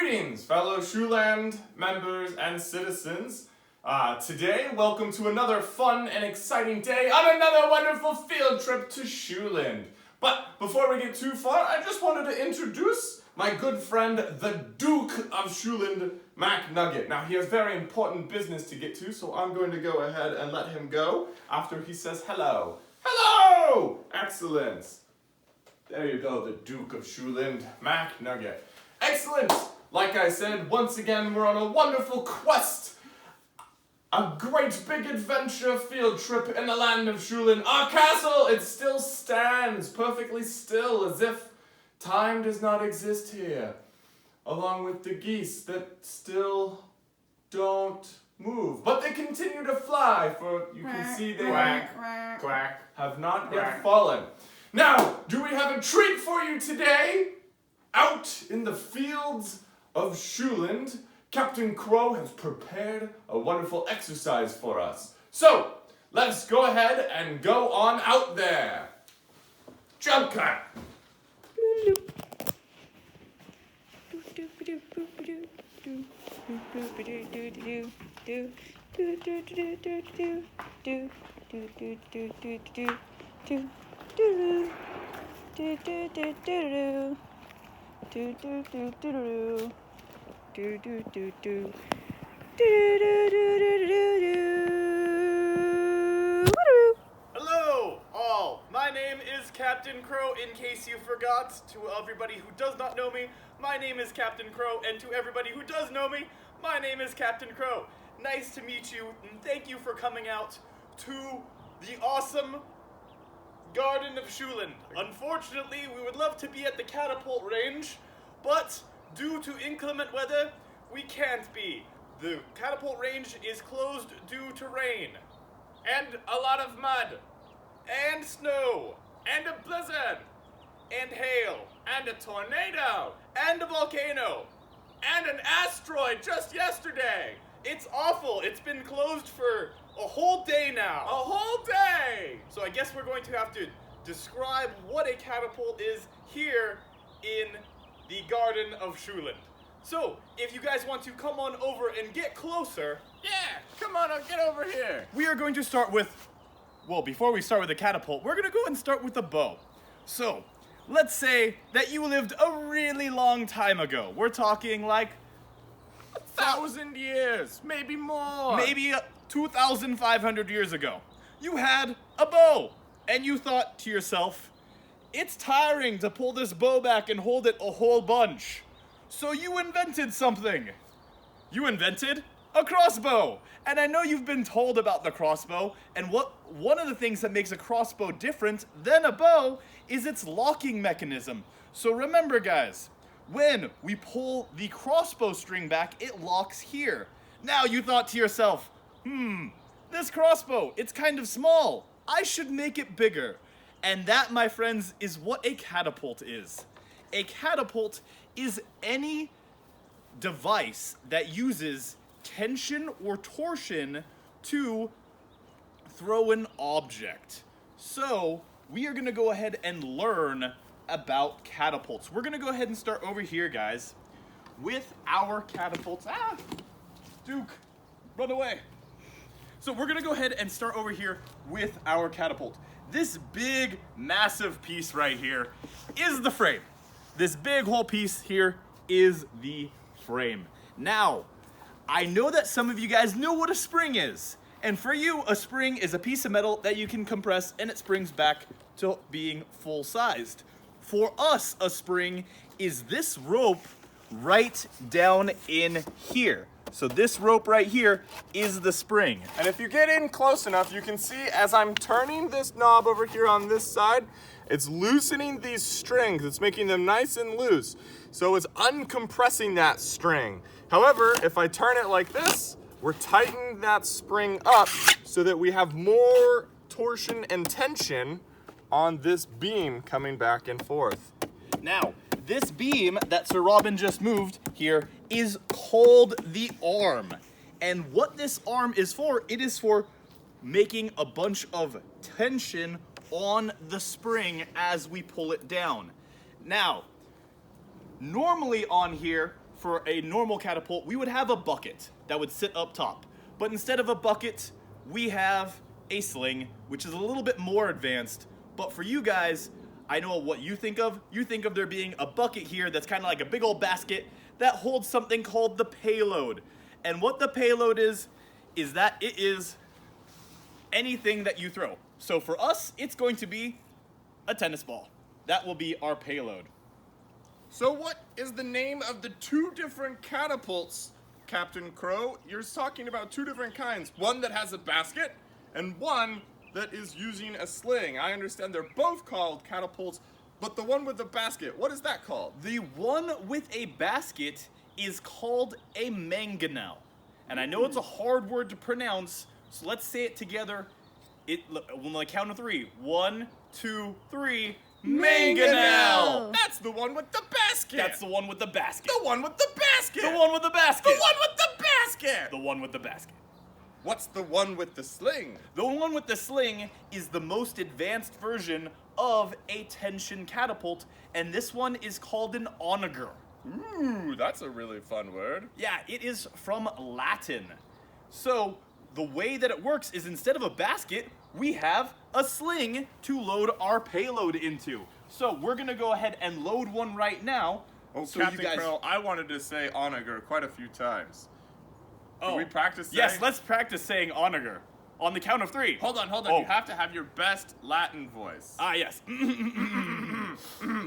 Greetings, fellow Shoeland members and citizens. Today, welcome to another fun and exciting day on another wonderful field trip to Shoeland. But before we get too far, I just wanted to introduce my good friend, the Duke of Shoeland, Mac Nugget. Now, he has very important business to get to, so I'm going to go ahead and let him go after he says hello. Hello! Excellent. There you go, the Duke of Shoeland, Mac Nugget. Excellent! Like I said, once again, we're on a wonderful quest. A great big adventure field trip in the land of Shoeland. Our castle, it still stands perfectly still as if time does not exist here. Along with the geese that still don't move. But they continue to fly, for you can see they have not yet fallen. Now, do we have a treat for you today? Out in the fields of Shoeland, Captain Crow has prepared a wonderful exercise for us. So, let's go ahead and go on out there. Jump cut. Hello, all. My name is Captain Crow. In case you forgot, to everybody who does not know me, my name is Captain Crow, and to everybody who does know me, my name is Captain Crow. Nice to meet you, and thank you for coming out to the awesome Garden of Shoeland. Unfortunately, we would love to be at the Catapult range, but due to inclement weather, we can't be. The Catapult range is closed due to rain, and a lot of mud, and snow, and a blizzard, and hail, and a tornado, and a volcano, and an asteroid just yesterday. It's awful. It's been closed for a whole day now. A whole day! So I guess we're going to have to describe what a catapult is here in the Garden of Shoeland. So, if you guys want to come on over and get closer... Yeah, come on, get over here. We are going to start with... Well, before we start with the catapult, we're going to go and start with the bow. So, let's say that you lived a really long time ago. We're talking like... 1,000 years, maybe more. Maybe 2,500 years ago. You had a bow, and you thought to yourself, it's tiring to pull this bow back and hold it a whole bunch. So you invented something. You invented a crossbow. And I know you've been told about the crossbow, and one of the things that makes a crossbow different than a bow is its locking mechanism. So remember, guys, when we pull the crossbow string back, it locks here. Now you thought to yourself, this crossbow, it's kind of small. I should make it bigger. And that, my friends, is what a catapult is. A catapult is any device that uses tension or torsion to throw an object. So, we are going to go ahead and learn about catapults. We're going to go ahead and start over here, guys, with our catapults. Duke, run away. So we're going to go ahead and start over here with our catapult. This big, massive piece right here is the frame. This big whole piece here is the frame. Now, I know that some of you guys know what a spring is. And for you, a spring is a piece of metal that you can compress and it springs back to being full-sized. For us, a spring is this rope right down in here. So this rope right here is the spring. And if you get in close enough, you can see as I'm turning this knob over here on this side, it's loosening these strings. It's making them nice and loose. So it's uncompressing that string. However, if I turn it like this, we're tightening that spring up so that we have more torsion and tension on this beam coming back and forth. Now, this beam that Sir Robin just moved here is called the arm. And what this arm is for, it is for making a bunch of tension on the spring as we pull it down. Now, normally on here, for a normal catapult, we would have a bucket that would sit up top. But instead of a bucket, we have a sling, which is a little bit more advanced. But for you guys, I know what you think of. You think of there being a bucket here that's kind of like a big old basket that holds something called the payload. And what the payload is that it is anything that you throw. So for us, it's going to be a tennis ball. That will be our payload. So what is the name of the two different catapults, Captain Crow? You're talking about two different kinds. One that has a basket and one that is using a sling. I understand they're both called catapults, but the one with the basket, what is that called? The one with a basket is called a mangonel. And I know it's a hard word to pronounce, so let's say it together. On the count of 3. 1, 2, 3. Mangonel! That's the one with the basket! That's the one with the basket. The one with the basket! The one with the basket! The one with the basket! The one with the basket. What's the one with the sling? The one with the sling is the most advanced version of a tension catapult, and this one is called an onager. Ooh, that's a really fun word. Yeah, it is from Latin. So, the way that it works is instead of a basket, we have a sling to load our payload into. So, we're gonna go ahead and load one right now. Oh, so Captain you guys... Crow, I wanted to say onager quite a few times. Oh, Can we practice saying? Yes, let's practice saying onager. On the count of 3. Hold on. Oh. You have to have your best Latin voice. Ah, yes.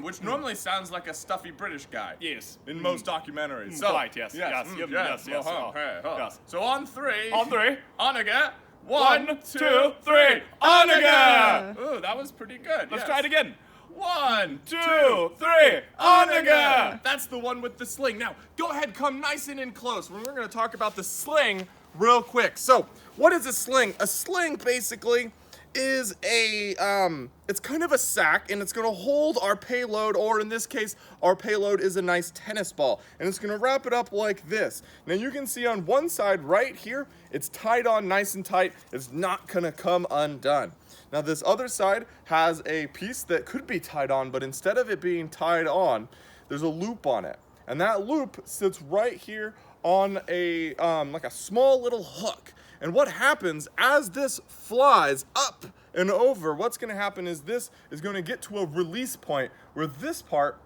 Which normally sounds like a stuffy British guy. Yes. In most documentaries. So, Right, yes. Yes. Yes. Yes. So on 3. On 3. Onager. 1, 2, 3. Onager! Ooh, that was pretty good. Let's try it again. 1, 2, 3. Onager! That's the one with the sling. Now, go ahead, come nice and in close. We're going to talk about the sling real quick. So, what is a sling? A sling, basically, is it's kind of a sack, and it's going to hold our payload, or in this case, our payload is a nice tennis ball, and it's going to wrap it up like this. Now, you can see on one side right here, it's tied on nice and tight. It's not going to come undone. Now, this other side has a piece that could be tied on, but instead of it being tied on, there's a loop on it, and that loop sits right here on a like a small little hook. And what happens as this flies up and over, what's going to happen is this is going to get to a release point where this part,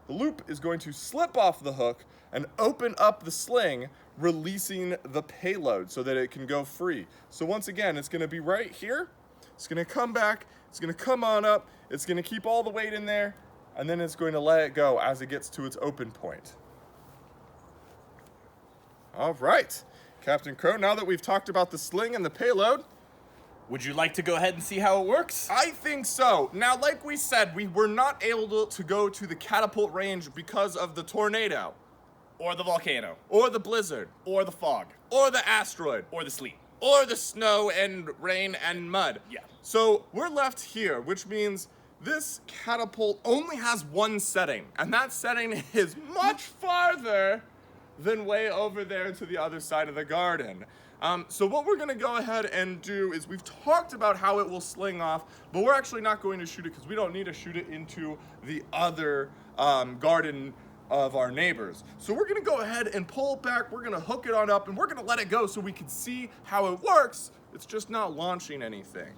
the loop, is going to slip off the hook and open up the sling, releasing the payload so that it can go free. So once again, it's going to be right here. It's going to come back. It's going to come on up. It's going to keep all the weight in there, and then it's going to let it go as it gets to its open point. All right. Captain Crow, now that we've talked about the sling and the payload, Would you like to go ahead and see how it works? I think so. Now, like we said, we were not able to go to the catapult range because of the tornado, Or the volcano. or the blizzard, Or the fog. or the asteroid, Or the sleet. or the snow and rain and mud. Yeah. So we're left here, which means this catapult only has one setting, and that setting is much farther than way over there to the other side of the garden. So what we're gonna go ahead and do is we've talked about how it will sling off, but we're actually not going to shoot it because we don't need to shoot it into the other garden of our neighbors. So we're gonna go ahead and pull it back, we're gonna hook it on up, and we're gonna let it go so we can see how it works. It's just not launching anything.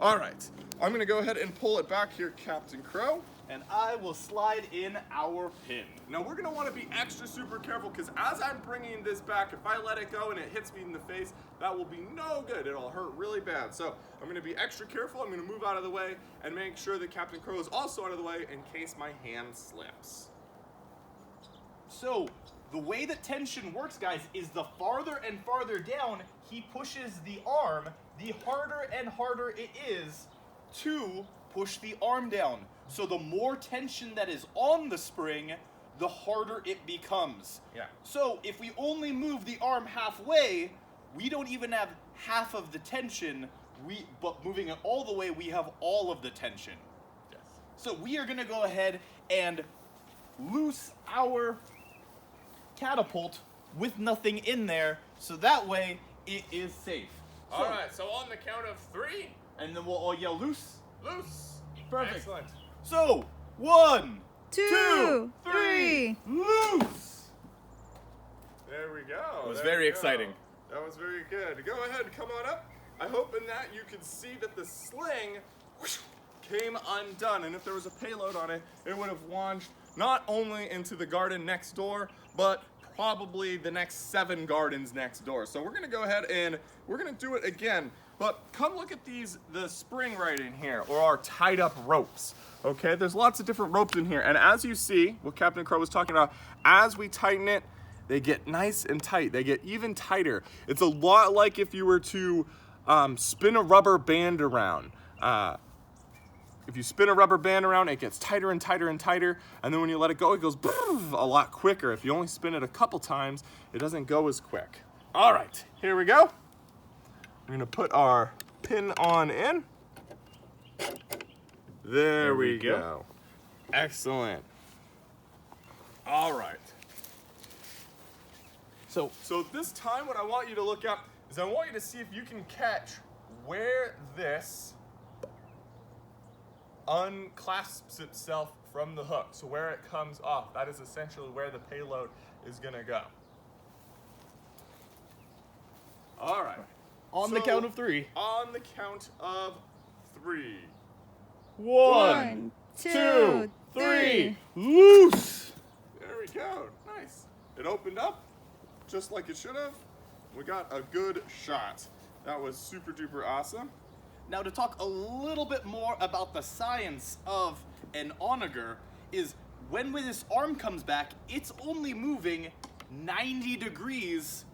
All right, I'm gonna go ahead and pull it back here, Captain Crow. And I will slide in our pin. Now we're gonna wanna be extra super careful because as I'm bringing this back, if I let it go and it hits me in the face, that will be no good. It'll hurt really bad. So I'm gonna be extra careful. I'm gonna move out of the way and make sure that Captain Crow is also out of the way in case my hand slips. So, the way that tension works, guys, is the farther and farther down he pushes the arm, the harder and harder it is to push the arm down. So the more tension that is on the spring, the harder it becomes. Yeah. So if we only move the arm halfway, we don't even have half of the tension. But moving it all the way, we have all of the tension. Yes. So we are gonna go ahead and loose our catapult with nothing in there, so that way it is safe. All right, so on the count of 3, And then we'll all yell loose. loose. Perfect. Excellent. So, 1, 2, 3. loose! There we go. It was there very we go. exciting. That was very good. Go ahead, come on up. I hope in that you could see that the sling whoosh, came undone, and if there was a payload on it, it would have launched not only into the garden next door, but probably the next 7 gardens next door. So we're gonna go ahead and we're gonna do it again. But come look at the spring right in here, or our tied up ropes. Okay, there's lots of different ropes in here. And as you see, what Captain Crow was talking about, as we tighten it, they get nice and tight. They get even tighter. It's a lot like if you were to spin a rubber band around. If you spin a rubber band around, it gets tighter and tighter and tighter. And then when you let it go, it goes a lot quicker. If you only spin it a couple times, it doesn't go as quick. All right, here we go. We're gonna put our pin on in. There we go. Excellent. All right. So this time what I want you to look at is I want you to see if you can catch where this unclasps itself from the hook. So where it comes off, that is essentially where the payload is gonna go. All right. On the count of 3. On the count of 3. 1, 2, 3. Loose! There we go. Nice. It opened up just like it should have. We got a good shot. That was super duper awesome. Now to talk a little bit more about the science of an onager is when this arm comes back, it's only moving 90 degrees.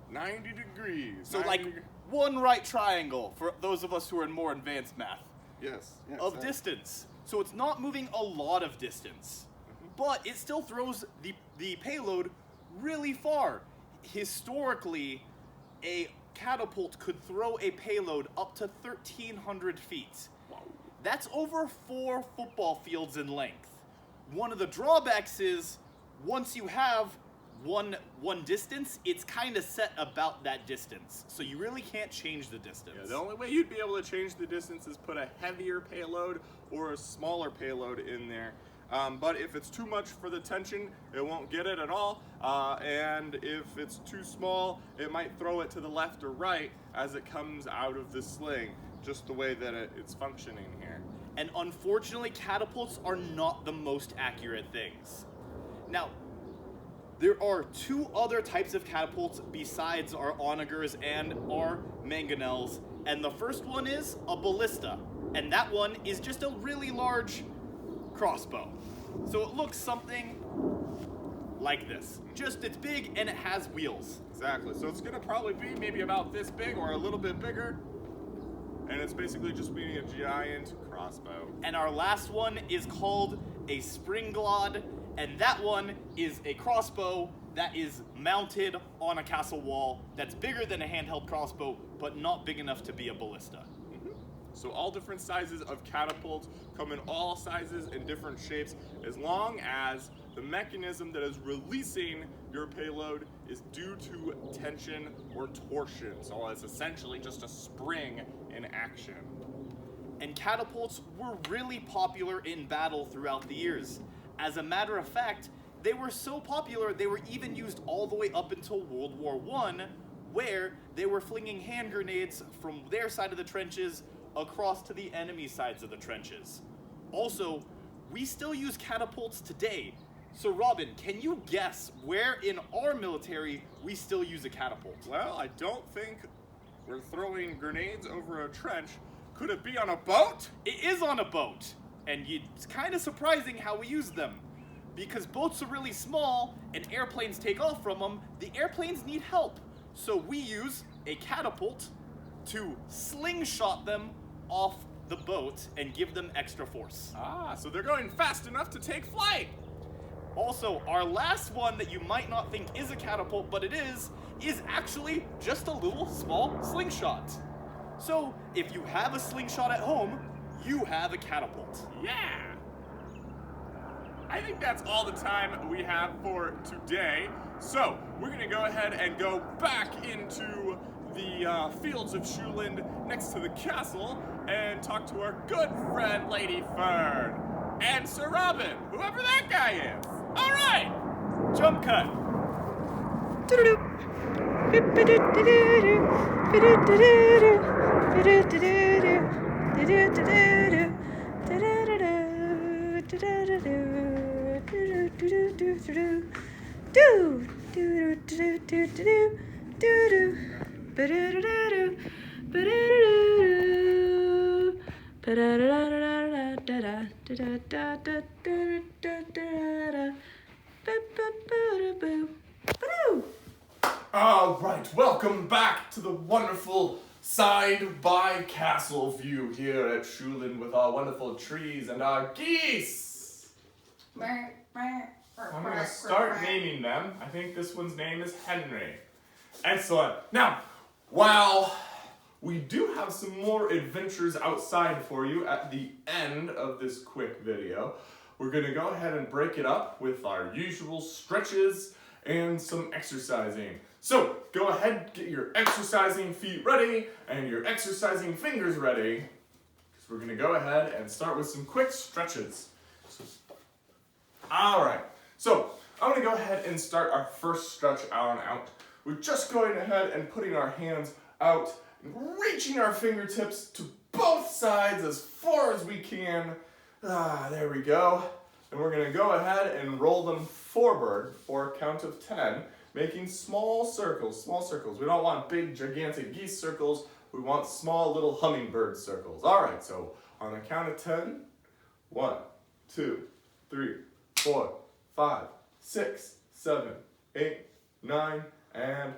90 degrees. So 90 like deg- one right triangle for those of us who are in more advanced math Yes. of distance. So it's not moving a lot of distance, but it still throws the payload really far. Historically, a catapult could throw a payload up to 1,300 feet. That's over 4 football fields in length. One of the drawbacks is once you have one distance, it's kind of set about that distance. So you really can't change the distance. Yeah, the only way you'd be able to change the distance is put a heavier payload or a smaller payload in there. But if it's too much for the tension, it won't get it at all. And if it's too small, it might throw it to the left or right as it comes out of the sling, just the way that it's functioning here. And unfortunately, catapults are not the most accurate things. Now, there are 2 other types of catapults besides our onagers and our mangonels, and the first one is a ballista, and that one is just a really large crossbow. So it looks something like this. Just it's big and it has wheels. Exactly. So it's gonna probably be maybe about this big or a little bit bigger. And it's basically just being a giant crossbow. And our last one is called a springlod, and that one is a crossbow that is mounted on a castle wall that's bigger than a handheld crossbow, but not big enough to be a ballista. So all different sizes of catapults come in all sizes and different shapes, as long as the mechanism that is releasing your payload is due to tension or torsion. So it's essentially just a spring in action. And catapults were really popular in battle throughout the years. As a matter of fact, they were so popular they were even used all the way up until World War I, where they were flinging hand grenades from their side of the trenches across to the enemy sides of the trenches. Also, we still use catapults today. So Robin, can you guess where in our military we still use a catapult? Well, I don't think we're throwing grenades over a trench. Could it be on a boat? It is on a boat, and it's kind of surprising how we use them. Because boats are really small and airplanes take off from them, the airplanes need help. So we use a catapult to slingshot them off the boat and give them extra force. Ah, so they're going fast enough to take flight. Also, our last one that you might not think is a catapult, but it is actually just a little small slingshot. So, if you have a slingshot at home, you have a catapult. Yeah! I think that's all the time we have for today. So, we're gonna go ahead and go back into the fields of Schuland next to the castle and talk to our good friend Lady Fern and Sir Robin, whoever that guy is. All right, Jump cut. All right, welcome back to the wonderful side-by castle view here at Shulin with our wonderful trees and our geese. I'm going to start naming them. I think this one's name is Henry. Excellent. Now, while we do have some more adventures outside for you at the end of this quick video, we're going to go ahead and break it up with our usual stretches and some exercising. So, go ahead, get your exercising feet ready and your exercising fingers ready, because we're going to go ahead and start with some quick stretches. Alright, so I'm going to go ahead and start our first stretch out. We're just going ahead and putting our hands out and reaching our fingertips to both sides as far as we can. There we go. And we're going to go ahead and roll them forward for a count of 10, making small circles. We don't want big, gigantic geese circles. We want small, little hummingbird circles. All right, so on the count of 10, 1, 2, 3, 4, 5, 6, 7, 8, 9, and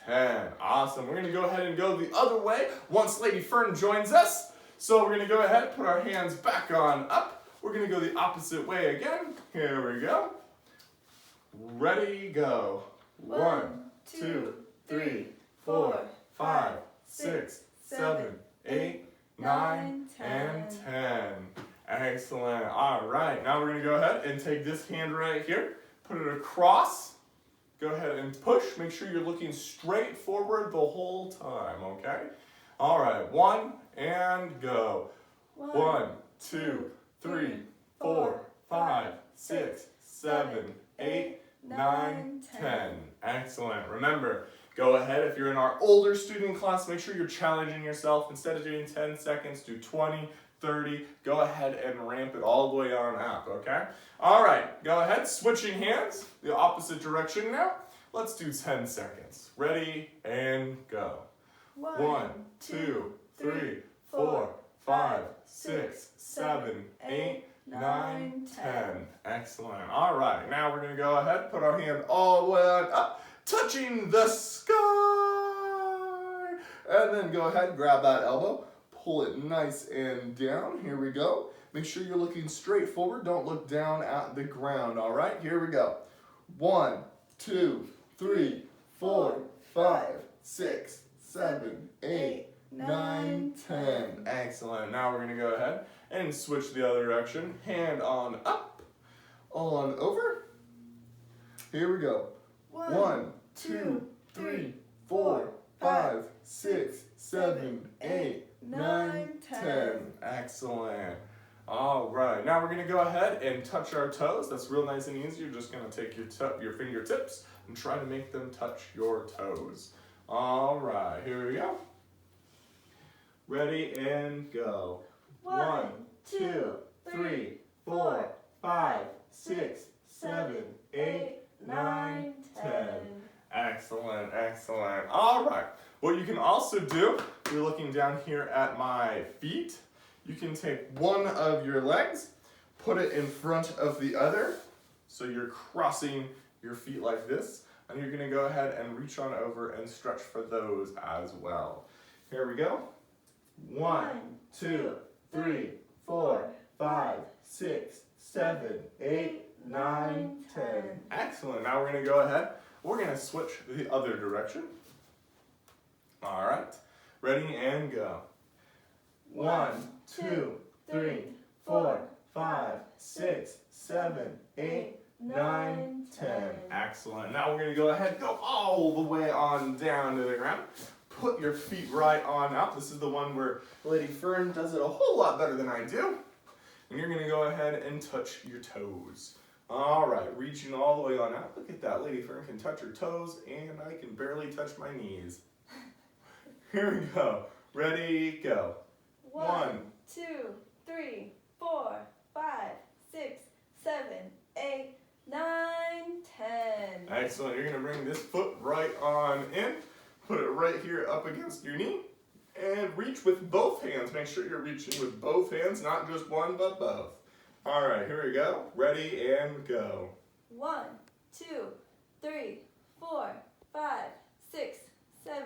10. Awesome. We're going to go ahead and go the other way once Lady Fern joins us. So we're going to go ahead and put our hands back on up. We're going to go the opposite way again. Here we go. Ready, go. 1, 2, 3, 4, 5, 6, 7, 8, 9, and 10. Excellent. All right. Now we're going to go ahead and take this hand right here, put it across. Go ahead and push. Make sure you're looking straight forward the whole time, okay? All right. 1 and go. 1, 2, 3, 4, 5, 6, 7, 8, 9, 10. Excellent. Remember, go ahead. If you're in our older student class, make sure you're challenging yourself. Instead of doing 10 seconds, do 20, 30. Go ahead and ramp it all the way on up, okay? All right, go ahead. Switching hands, the opposite direction now. Let's do 10 seconds. Ready, and go. 1, 2, 3, 4, 5, 6, 7, 8, 9, 10. Excellent. All right, now we're going to go ahead, put our hand all the way up, touching the sky. And then go ahead, grab that elbow, pull it nice and down. Here we go. Make sure you're looking straight forward. Don't look down at the ground. All right, here we go. 1, 2, 3, 4, 5, 6, 7, 8, 9, 10. Excellent. Now we're going to go ahead and switch the other direction. Hand on up, on over. Here we go. 1, 2, 3, 4, 5, 6, 7, 8, 9, 10. Excellent. All right. Now we're going to go ahead and touch our toes. That's real nice and easy. You're just going to take your fingertips and try to make them touch your toes. All right. Here we go. Ready and go. 1, 2, 3, 4, 5, 6, 7, 8, 9, 10. Excellent, excellent. All right. What you can also do, you're looking down here at my feet. You can take one of your legs, put it in front of the other. So you're crossing your feet like this. And you're going to go ahead and reach on over and stretch for those as well. Here we go. 1, 2, 3, 4, 5, 6, 7, 8, 9, 10. Excellent. Now we're going to go ahead. We're going to switch the other direction. All right. Ready and go. 1, 2, 3, 4, 5, 6, 7, 8, 9, 10. Excellent. Now we're going to go ahead and go all the way on down to the ground. Put your feet right on up. This is the one where Lady Fern does it a whole lot better than I do. And you're going to go ahead and touch your toes. All right, reaching all the way on out. Look at that, Lady Fern can touch her toes, and I can barely touch my knees. Here we go. Ready, go. 1, 2, 3, 4, 5, 6, 7, 8, 9, 10. Excellent. You're gonna bring this foot right on in. Put it right here up against your knee. And reach with both hands. Make sure you're reaching with both hands, not just one, but both. All right, here we go. Ready and go. 1, 2, 3, 4, 5, 6, 7,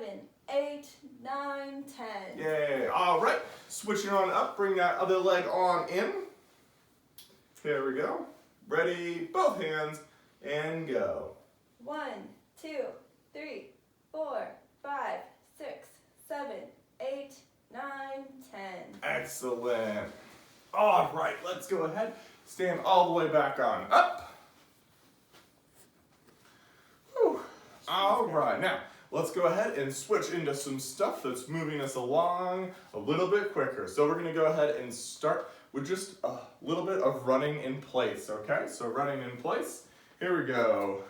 8, 9, 10. Yay. All right. Switching on up. Bring that other leg on in. Here we go. Ready, both hands, and go. 1, 2, 3, 4, 5, 6, 7, 8, 9, 10. Excellent. All right, let's go ahead. Stand all the way back on up. Whew. All right, now let's go ahead and switch into some stuff that's moving us along a little bit quicker. So we're gonna go ahead and start with just a little bit of running in place, okay? So running in place, here we go.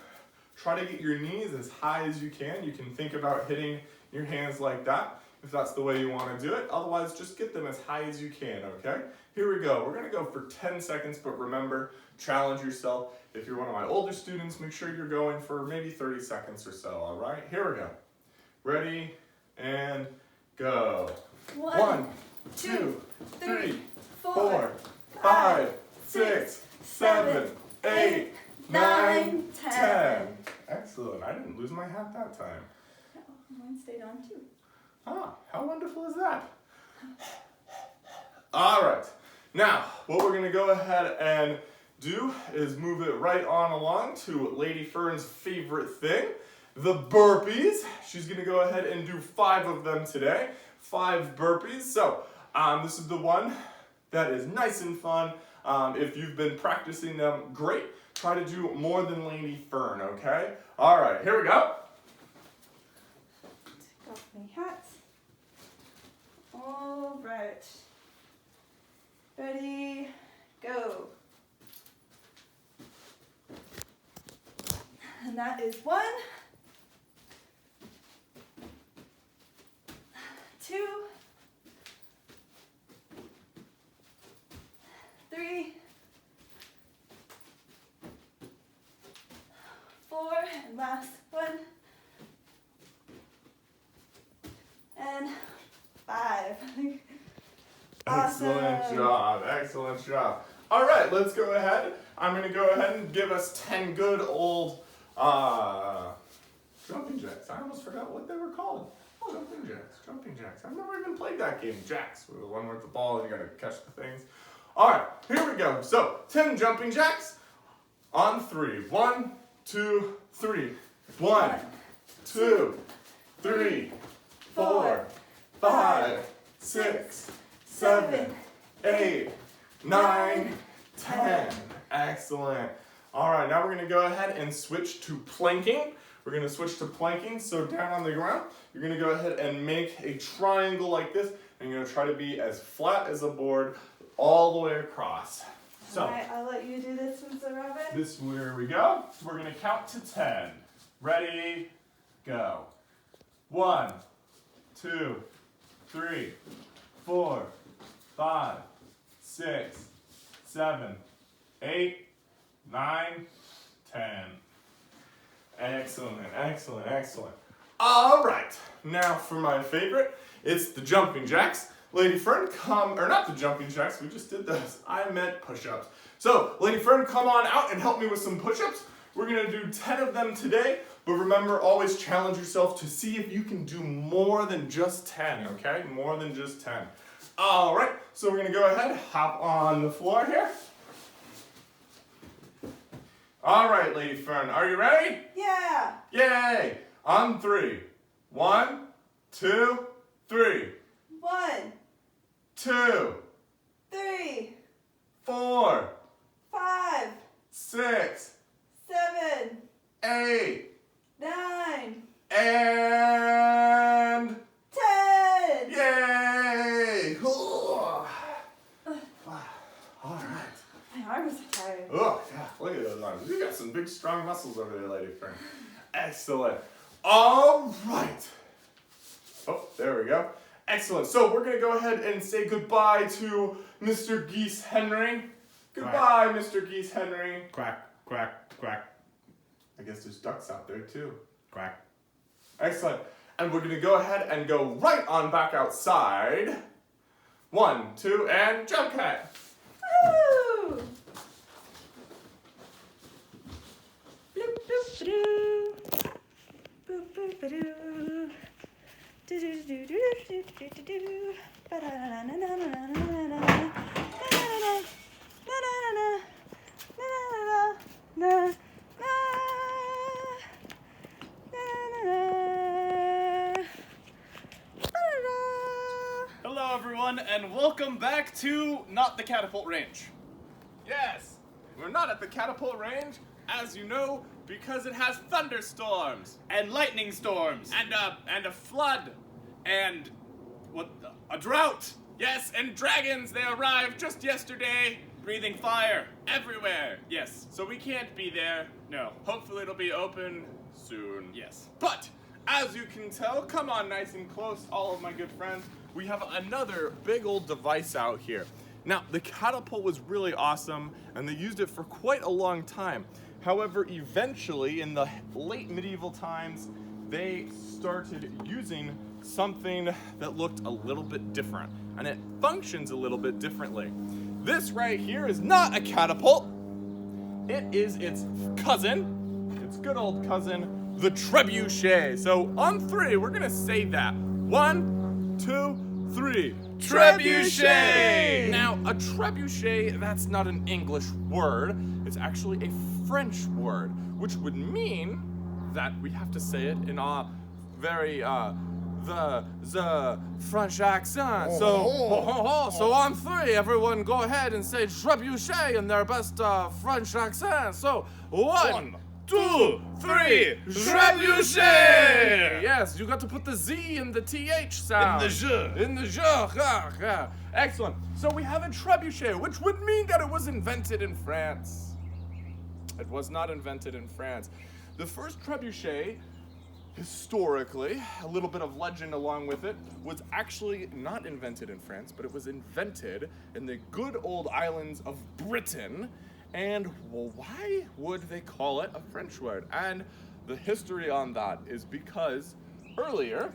Try to get your knees as high as you can. You can think about hitting your hands like that if that's the way you want to do it. Otherwise, just get them as high as you can, okay? Here we go. We're going to go for 10 seconds, but remember, challenge yourself. If you're one of my older students, make sure you're going for maybe 30 seconds or so, all right? Here we go. Ready, and go. 1, 2, 3, 4, 5, 6, 7, 8, 9, 10. Excellent. I didn't lose my hat that time. Oh, mine stayed on too. Ah, how wonderful is that? All right. Now, what we're going to go ahead and do is move it right on along to Lady Fern's favorite thing, the burpees. She's going to go ahead and do 5 of them today. 5 burpees. So, this is the one that is nice and fun. If you've been practicing them, great. Try to do more than Lady Fern, okay? All right, here we go. Take off my hat. All right. Ready, go. And that is 1, 2, 3, 4, and last one, and 5. Excellent Awesome. job, excellent job. All right, let's go ahead. I'm gonna go ahead and give us 10 good old jumping jacks. I almost forgot what they were called. Oh, jumping jacks. I've never even played that game, jacks. The one with the ball and you gotta catch the things. All right, here we go. So 10 jumping jacks on 3. 1, 2, 3. 1, 2, 3, 4, 5, 6, 7, 8, 9, 10. Excellent. All right, now we're gonna go ahead and switch to planking. We're gonna switch to planking. So down on the ground, you're gonna go ahead and make a triangle like this, and you're gonna try to be as flat as a board all the way across. So, All right, I'll let you do this one, Sir Robin. this is where we go. We're gonna count to 10. Ready, go. 1, 2, 3, 4, 5, 6, 7, 8, 9, 10. Excellent, excellent, excellent. All right, now for my favorite, it's the jumping jacks. Lady Fern, come, or not the jumping jacks, we just did those. I meant push-ups. So, Lady Fern, come on out and help me with some push-ups. We're gonna do 10 of them today, but remember, always challenge yourself to see if you can do more than just 10, okay? More than just 10. All right, so we're gonna go ahead, hop on the floor here. All right, Lady Fern, are you ready? Yeah. Yay! On 3. 1, 2, 3. 1, 2, 3, 4, 5, 6, 7, 8, 9, and 10. yay! All right. My arms are tired. Oh, yeah, look at those arms. strong muscles over there, lady friend. Excellent. All right. Oh, there we go. Excellent. So we're going to go ahead and say goodbye to Mr. Geese Henry. Goodbye, Mr. Geese Henry. Quack, quack, quack, I guess there's ducks out there too. quack. Excellent. And we're going to go ahead and go right on back outside. 1, 2, and jump cat. Woo! Bloop, bloop, ba-doo. Boop, boop, ba-doo. Do-do-do-do-do-do-do-do. Ba-da-na-na-na-na-na-na-na. Na-na-na-na. Na-na-na-na. Hello, everyone, and welcome back to not the Catapult range. Yes, we're not at the Catapult range, as you know, because it has thunderstorms And lightning storms. and a flood And a drought. yes, and dragons. They arrived just yesterday, Breathing fire. everywhere. Yes. So we can't be there. No. Hopefully it'll be open soon. Yes. But as you can tell, come on nice and close, all of my good friends. We have another big old device out here. Now, the catapult was really awesome, and they used it for quite a long time. However, eventually, in the late medieval times, they started using something that looked a little bit different, and it functions a little bit differently. This right here is not a catapult. It is its cousin, its good old cousin, the trebuchet. So on 3, we're gonna say that. 1, 2, 3. Trebuchet! Now, a trebuchet, that's not an English word. It's actually a French word, which would mean that we have to say it in a very, the French accent. So on 3, everyone go ahead and say trebuchet in their best French accent. So 1, 2, 3, trebuchet! Yes, you got to put the Z in the TH sound. In the je. In the je, yeah. Excellent. So we have a trebuchet, which would mean that it was invented in France. It was not invented in France. The first trebuchet, historically, a little bit of legend along with it, was actually not invented in France, but it was invented in the good old islands of Britain. And well, why would they call it a French word? And the history on that is because earlier,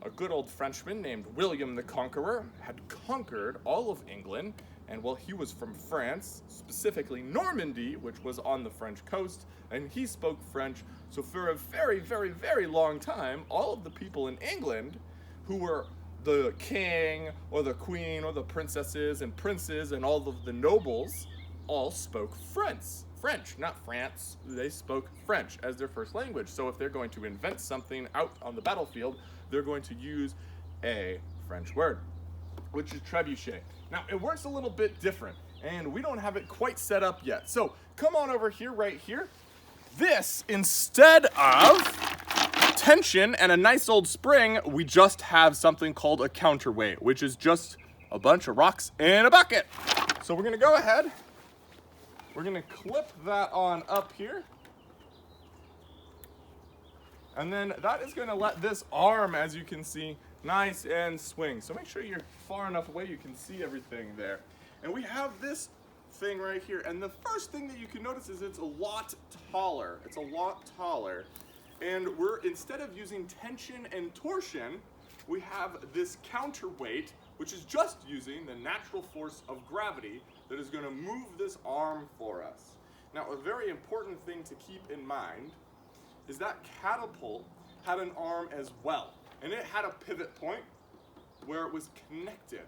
a good old Frenchman named William the Conqueror had conquered all of England, and while he was from France, specifically Normandy, which was on the French coast, and he spoke French, so for a very, very, very long time, all of the people in England who were the king or the queen or the princesses and princes and all of the nobles all spoke French, not France. They spoke French as their first language. So if they're going to invent something out on the battlefield, they're going to use a French word, which is trebuchet. Now, it works a little bit different, and we don't have it quite set up yet. So come on over here, right here. This, instead of tension and a nice old spring, we just have something called a counterweight, which is just a bunch of rocks in a bucket. So we're gonna go ahead. We're gonna clip that on up here. And then that is gonna let this arm, as you can see, nice and swing. So make sure you're far enough away you can see everything there. And we have this thing right here. And the first thing that you can notice is it's a lot taller. It's a lot taller. And we're, instead of using tension and torsion, we have this counterweight, which is just using the natural force of gravity that is going to move this arm for us. Now, a very important thing to keep in mind is that Catapult had an arm as well, and it had a pivot point where it was connected.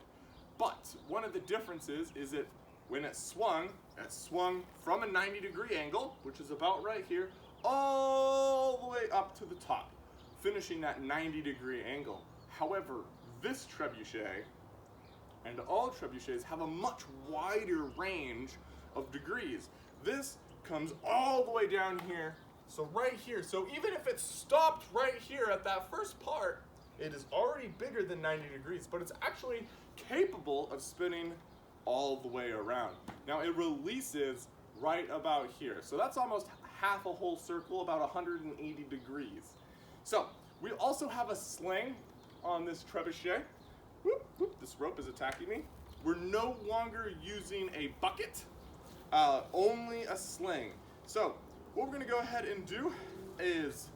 But one of the differences is that when it swung from a 90-degree angle, which is about right here, all the way up to the top, finishing that 90-degree angle. However, this trebuchet and all trebuchets have a much wider range of degrees. This comes all the way down here, so right here. So even if it stopped right here at that first part, it is already bigger than 90 degrees, but it's actually capable of spinning all the way around. Now it releases right about here. So that's almost half a whole circle, about 180 degrees. So we also have a sling on this trebuchet. Whoop, whoop, this rope is attacking me. We're no longer using a bucket, only a sling. So what we're gonna go ahead and do is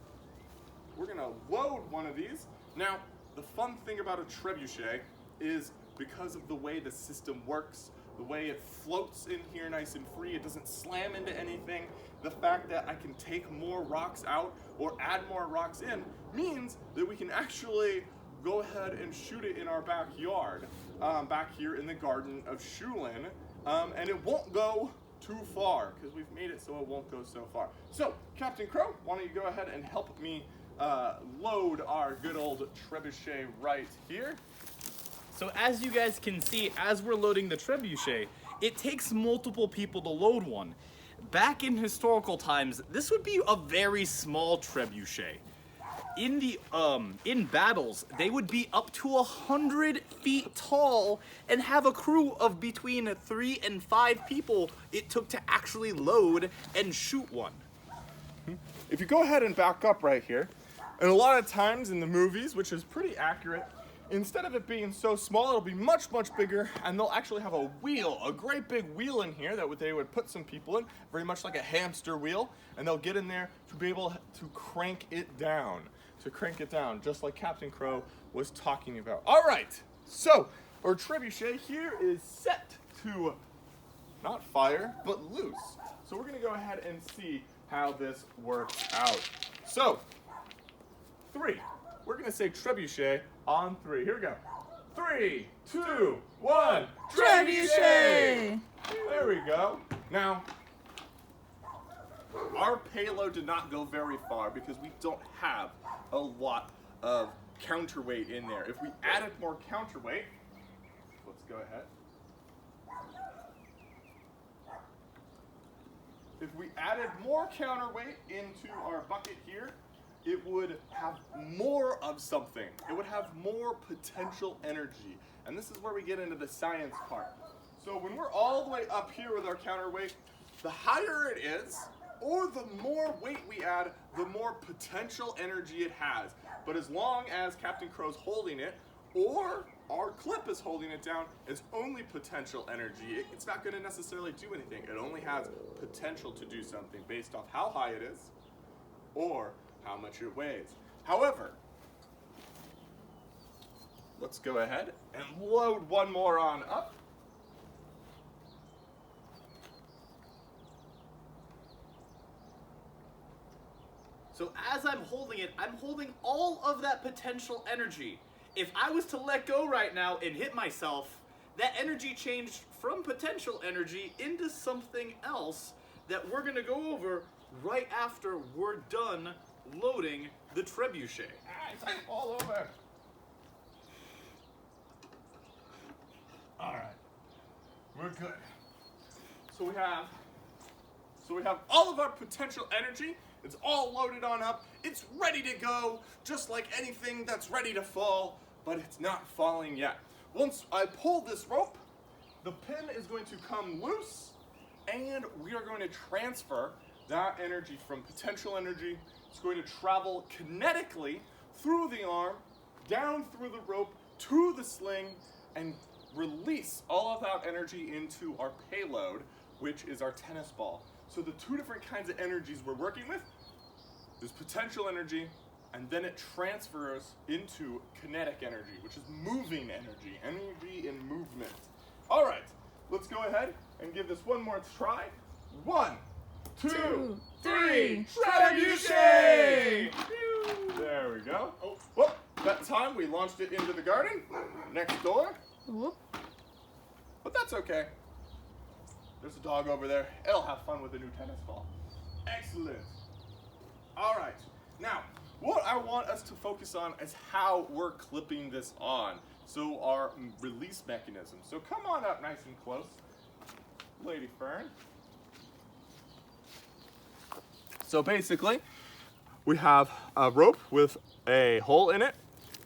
we're gonna load one of these. Now, the fun thing about a trebuchet is because of the way the system works, the way it floats in here nice and free, it doesn't slam into anything. The fact that I can take more rocks out or add more rocks in means that we can actually go ahead and shoot it in our backyard, back here in the Garden of Shulin, and it won't go too far because we've made it so it won't go so far. So, Captain Crow, why don't you go ahead and help me load our good old trebuchet right here. So as you guys can see, as we're loading the trebuchet, it takes multiple people to load one. Back in historical times, this would be a very small trebuchet. In battles, they would be up to 100 feet tall and have a crew of between 3 and 5 people it took to actually load and shoot one. If you go ahead and back up right here, and a lot of times in the movies, which is pretty accurate, instead of it being so small, it'll be much, much bigger, and they'll actually have a wheel, a great big wheel in here that they would put some people in, very much like a hamster wheel, and they'll get in there to be able to crank it down, just like Captain Crow was talking about. All right, so our trebuchet here is set to not fire, but loose. So we're gonna go ahead and see how this works out. So, 3. We're gonna say trebuchet on 3. Here we go. 3, 2, 1. Trebuchet! There we go. Now, our payload did not go very far because we don't have a lot of counterweight in there. If we added more counterweight, let's go ahead. If we added more counterweight into our bucket here, it would have more of something. It would have more potential energy. And this is where we get into the science part. So when we're all the way up here with our counterweight, the higher it is, or the more weight we add, the more potential energy it has. But as long as Captain Crow's holding it, or our clip is holding it down, it's only potential energy. It's not going to necessarily do anything. It only has potential to do something based off how high it is, or how much it weighs. However, let's go ahead and load one more on up. So as I'm holding it, I'm holding all of that potential energy. If I was to let go right now and hit myself, that energy changed from potential energy into something else that we're gonna go over right after we're done loading the trebuchet. It's all over. All right, we're good. So we have all of our potential energy. It's all loaded on up. It's ready to go, just like anything that's ready to fall, but it's not falling yet. Once I pull this rope, the pin is going to come loose, and we are going to transfer that energy from potential energy. It's going to travel kinetically through the arm, down through the rope, to the sling, and release all of that energy into our payload, which is our tennis ball. So the 2 different kinds of energies we're working with is potential energy, and then it transfers into kinetic energy, which is moving energy in movement. All right, let's go ahead and give this one more try. 1, 2, 3, trebuchet! There we go. Oh, whoop, that time we launched it into the garden, next door. Whoop. But that's okay. There's a dog over there. It'll have fun with the new tennis ball. Excellent. All right. Now, what I want us to focus on is how we're clipping this on. So our release mechanism. So come on up nice and close, Lady Fern. So basically, we have a rope with a hole in it,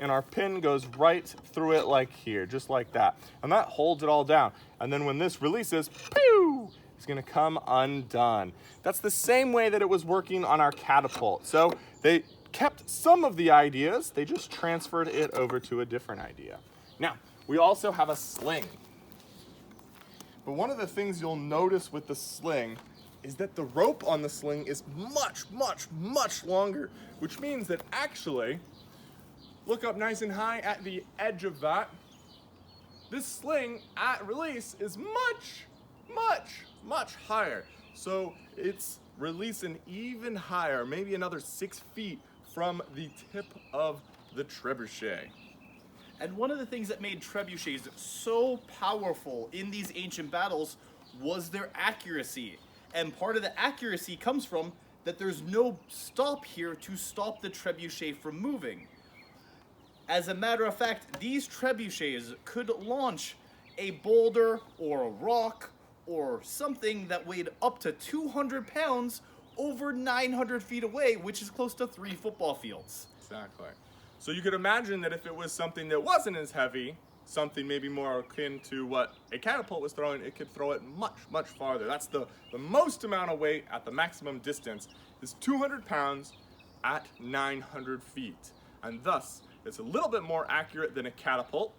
and our pin goes right through it like here, just like that. And that holds it all down. And then when this releases, pew, is going to come undone. That's the same way that it was working on our catapult. So they kept some of the ideas, they just transferred it over to a different idea. Now, we also have a sling. But one of the things you'll notice with the sling is that the rope on the sling is much, much, much longer, which means that actually, look up nice and high at the edge of that, this sling at release is much, much, much higher. So it's releasing even higher, maybe another 6 feet from the tip of the trebuchet. And one of the things that made trebuchets so powerful in these ancient battles was their accuracy. And part of the accuracy comes from that there's no stop here to stop the trebuchet from moving. As a matter of fact, these trebuchets could launch a boulder or a rock or something that weighed up to 200 pounds over 900 feet away, which is close to 3 football fields. Exactly. So you could imagine that if it was something that wasn't as heavy, something maybe more akin to what a catapult was throwing, it could throw it much, much farther. That's the most amount of weight at the maximum distance is 200 pounds at 900 feet. And thus, it's a little bit more accurate than a catapult.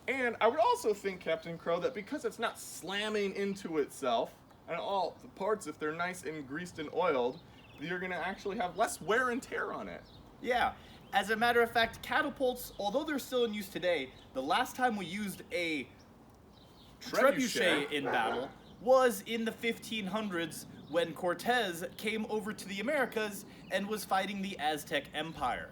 And I would also think, Captain Crow, that because it's not slamming into itself, and all the parts, if they're nice and greased and oiled, you're gonna actually have less wear and tear on it. Yeah. As a matter of fact, catapults, although they're still in use today, the last time we used a trebuchet in battle was in the 1500s when Cortez came over to the Americas and was fighting the Aztec Empire.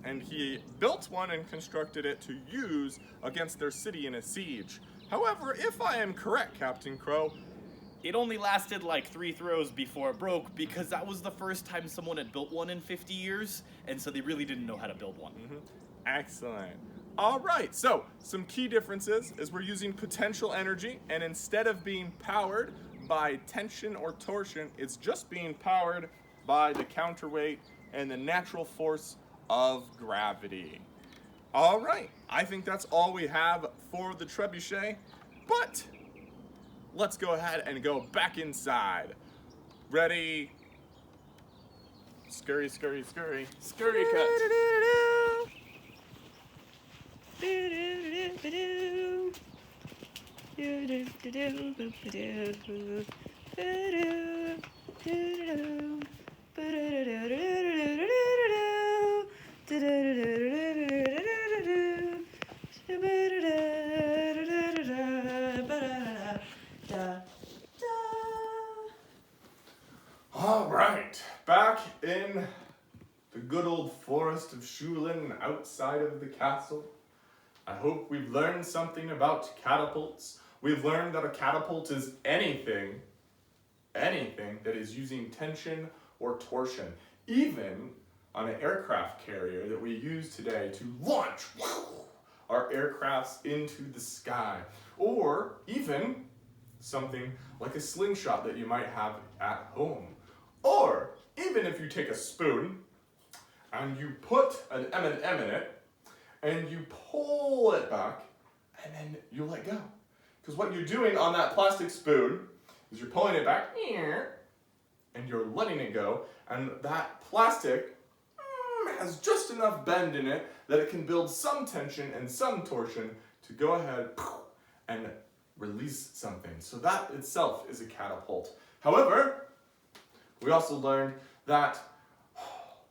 And he built one and constructed it to use against their city in a siege. However, if I am correct, Captain Crow, it only lasted like 3 throws before it broke because that was the first time someone had built one in 50 years, and so they really didn't know how to build one. Excellent. All right, so some key differences is we're using potential energy, and instead of being powered by tension or torsion, it's just being powered by the counterweight and the natural force of gravity. All right, I think that's all we have for the trebuchet, but let's go ahead and go back inside. Ready? Scurry, scurry, scurry. Scurry cut. All right, back in the good old forest of Shulin outside of the castle. I hope we've learned something about catapults. We've learned that a catapult is anything that is using tension or torsion, even on an aircraft carrier that we use today to launch our aircrafts into the sky, or even something like a slingshot that you might have at home. Or even if you take a spoon and you put an M&M in it and you pull it back and then you let go. Because what you're doing on that plastic spoon is you're pulling it back and you're letting it go, and that plastic has just enough bend in it that it can build some tension and some torsion to go ahead and release something. So that itself is a catapult. However, we also learned that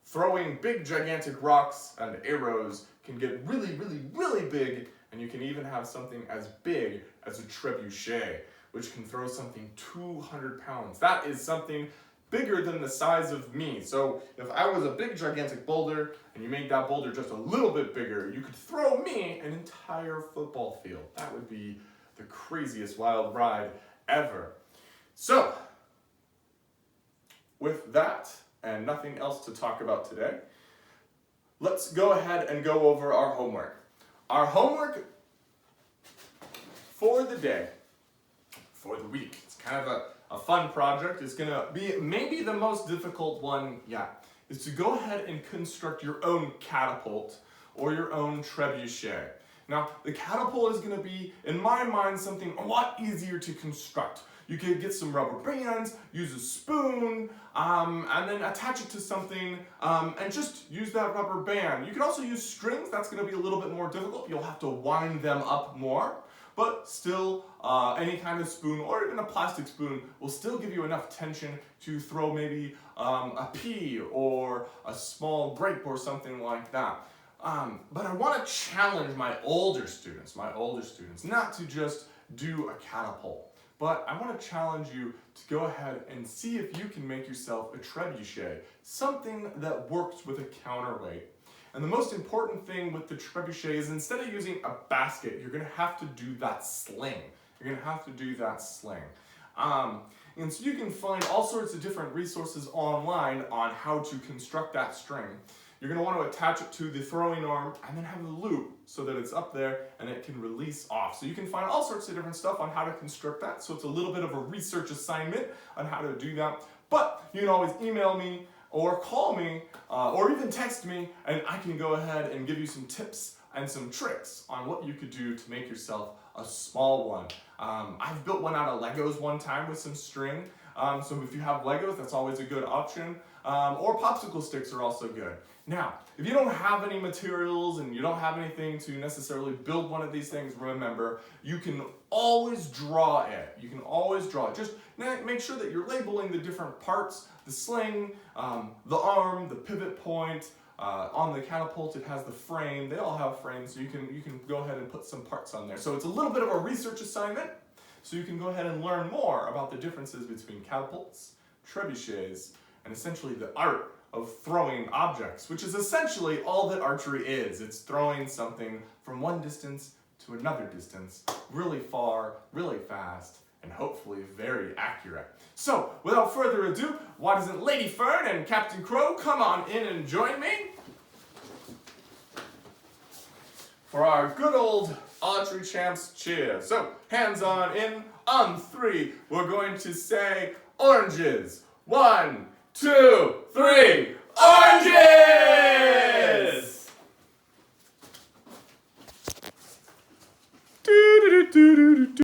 throwing big gigantic rocks and arrows can get really, really, really big, and you can even have something as big as a trebuchet, which can throw something 200 pounds. That is something bigger than the size of me. So if I was a big gigantic boulder and you made that boulder just a little bit bigger, you could throw me an entire football field. That would be the craziest wild ride ever. So with that and nothing else to talk about today, let's go ahead and go over our homework. Our homework for the day, for the week, it's kind of a fun project. It's gonna be maybe the most difficult one yet, is to go ahead and construct your own catapult or your own trebuchet. Now, the catapult is gonna be, in my mind, something a lot easier to construct. You could get some rubber bands, use a spoon, and then attach it to something and just use that rubber band. You can also use strings. That's going to be a little bit more difficult. You'll have to wind them up more. But still, any kind of spoon or even a plastic spoon will still give you enough tension to throw maybe a pea or a small grape or something like that. But I want to challenge my older students, not to just do a catapult, but I want to challenge you to go ahead and see if you can make yourself a trebuchet, something that works with a counterweight. And the most important thing with the trebuchet is instead of using a basket, you're going to have to do that sling. And so you can find all sorts of different resources online on how to construct that string. You're going to want to attach it to the throwing arm and then have a loop so that it's up there and it can release off. So you can find all sorts of different stuff on how to construct that. So it's a little bit of a research assignment on how to do that. But you can always email me or call me or even text me, and I can go ahead and give you some tips and some tricks on what you could do to make yourself a small one. I've built one out of Legos one time with some string. So if you have Legos, that's always a good option. Or popsicle sticks are also good. Now, if you don't have any materials and you don't have anything to necessarily build one of these things, remember, you can always draw it. Just make sure that you're labeling the different parts, the sling, the arm, the pivot point. On the catapult, it has the frame. They all have frames, so you can go ahead and put some parts on there. So it's a little bit of a research assignment, so you can go ahead and learn more about the differences between catapults, trebuchets, and essentially the art of throwing objects, which is essentially all that archery is. It's throwing something from one distance to another distance, really far, really fast, and hopefully very accurate. So, without further ado, why doesn't Lady Fern and Captain Crow come on in and join me for our good old archery champs cheer. So, hands on in, on 3, we're going to say oranges. 1, 2, 3, oranges!